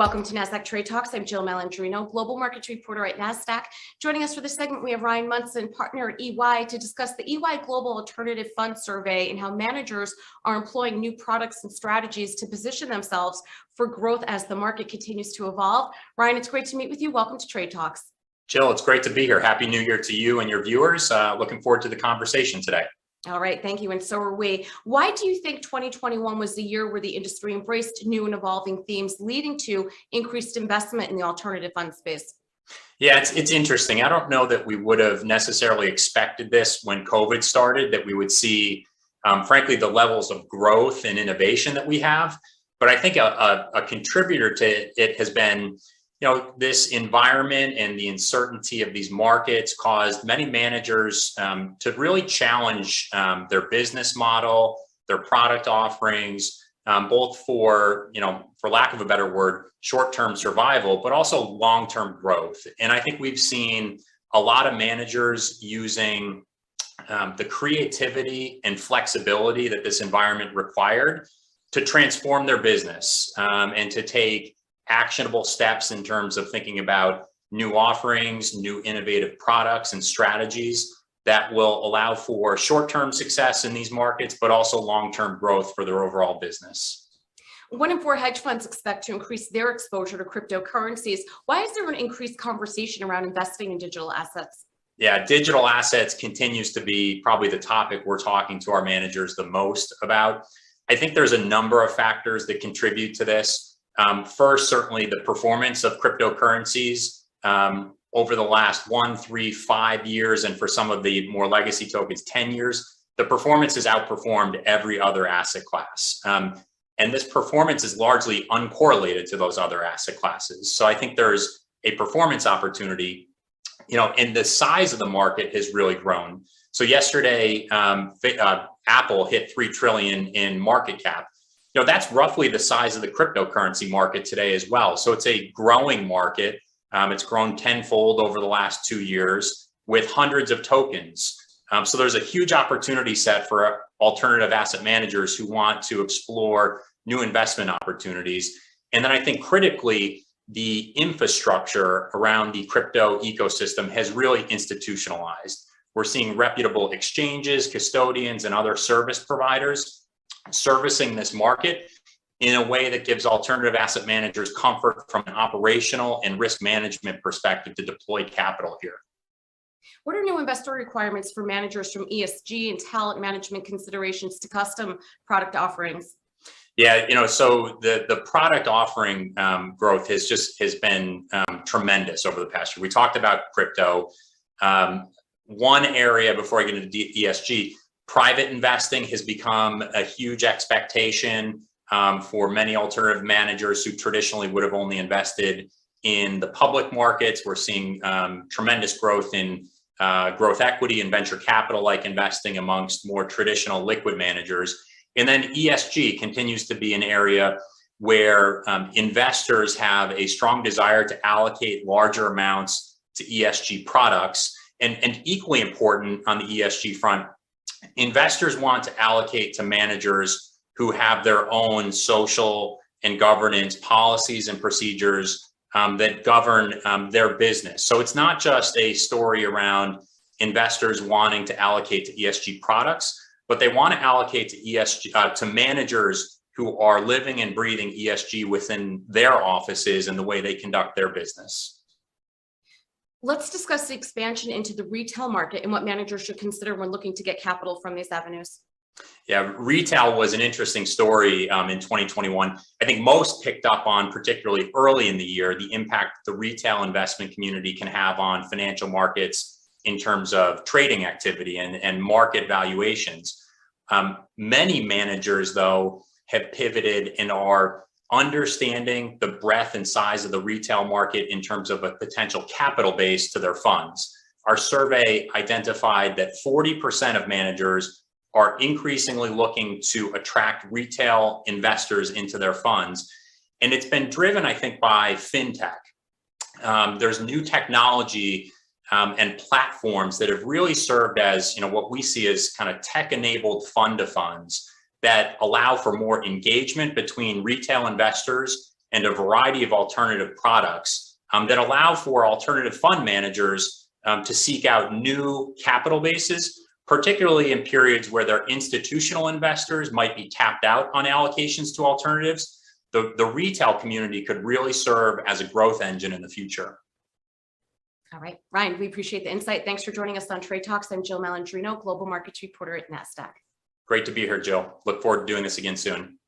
Welcome to Nasdaq Trade Talks. I'm Jill Malandrino, Global Markets Reporter at Nasdaq. Joining us for this segment, we have Ryan Munson, partner at EY, to discuss the EY Global Alternative Fund Survey and how managers are employing new products and strategies to position themselves for growth as the market continues to evolve. Ryan, it's great to meet with you. Welcome to Trade Talks. Jill, it's great to be here. Happy New Year to you and your viewers. Looking forward to the conversation today. All right, thank you, and so are we. Why do you think 2021 was the year where the industry embraced new and evolving themes, leading to increased investment in the alternative fund space? Yeah, it's interesting. I don't know that we would have necessarily expected this when COVID started, that we would see, frankly, the levels of growth and innovation that we have. But I think a contributor to it has been, this environment and the uncertainty of these markets caused many managers to really challenge their business model, their product offerings, both for lack of a better word, short-term survival, but also long-term growth. And I think we've seen a lot of managers using the creativity and flexibility that this environment required to transform their business and to take actionable steps in terms of thinking about new offerings, new innovative products and strategies that will allow for short-term success in these markets, but also long-term growth for their overall business. 1 in 4 hedge funds expect to increase their exposure to cryptocurrencies. Why is there an increased conversation around investing in digital assets? Yeah, digital assets continues to be probably the topic we're talking to our managers the most about. I think there's a number of factors that contribute to this. First, certainly the performance of cryptocurrencies over the last 1, 3, 5 years, and for some of the more legacy tokens, 10 years, the performance has outperformed every other asset class. And this performance is largely uncorrelated to those other asset classes. So I think there's a performance opportunity, and the size of the market has really grown. So yesterday, Apple hit 3 trillion in market cap. That's roughly the size of the cryptocurrency market today as well. So it's a growing market. It's grown tenfold over the last 2 years with hundreds of tokens. So there's a huge opportunity set for alternative asset managers who want to explore new investment opportunities. And then I think critically, the infrastructure around the crypto ecosystem has really institutionalized. We're seeing reputable exchanges, custodians, and other service providers servicing this market in a way that gives alternative asset managers comfort from an operational and risk management perspective to deploy capital here. What are new investor requirements for managers from ESG and talent management considerations to custom product offerings? Yeah, so the product offering growth has been tremendous over the past year. We talked about crypto. One area before I get into ESG, private investing has become a huge expectation for many alternative managers who traditionally would have only invested in the public markets. We're seeing tremendous growth in growth equity and venture capital-like investing amongst more traditional liquid managers. And then ESG continues to be an area where investors have a strong desire to allocate larger amounts to ESG products. And equally important on the ESG front, investors want to allocate to managers who have their own social and governance policies and procedures that govern their business. So it's not just a story around investors wanting to allocate to ESG products, but they want to allocate to ESG to managers who are living and breathing ESG within their offices and the way they conduct their business. Let's discuss the expansion into the retail market and what managers should consider when looking to get capital from these avenues. Yeah, retail was an interesting story in 2021. I think most picked up on, particularly early in the year, the impact the retail investment community can have on financial markets in terms of trading activity and market valuations. Many managers, though, have pivoted and are understanding the breadth and size of the retail market in terms of a potential capital base to their funds. Our survey identified that 40% of managers are increasingly looking to attract retail investors into their funds. And it's been driven, I think, by fintech. There's new technology and platforms that have really served as, what we see as kind of tech-enabled fund-to-funds that allow for more engagement between retail investors and a variety of alternative products that allow for alternative fund managers to seek out new capital bases, particularly in periods where their institutional investors might be tapped out on allocations to alternatives. The retail community could really serve as a growth engine in the future. All right, Ryan, we appreciate the insight. Thanks for joining us on Trade Talks. I'm Jill Malandrino, Global Markets Reporter at Nasdaq. Great to be here, Jill. Look forward to doing this again soon.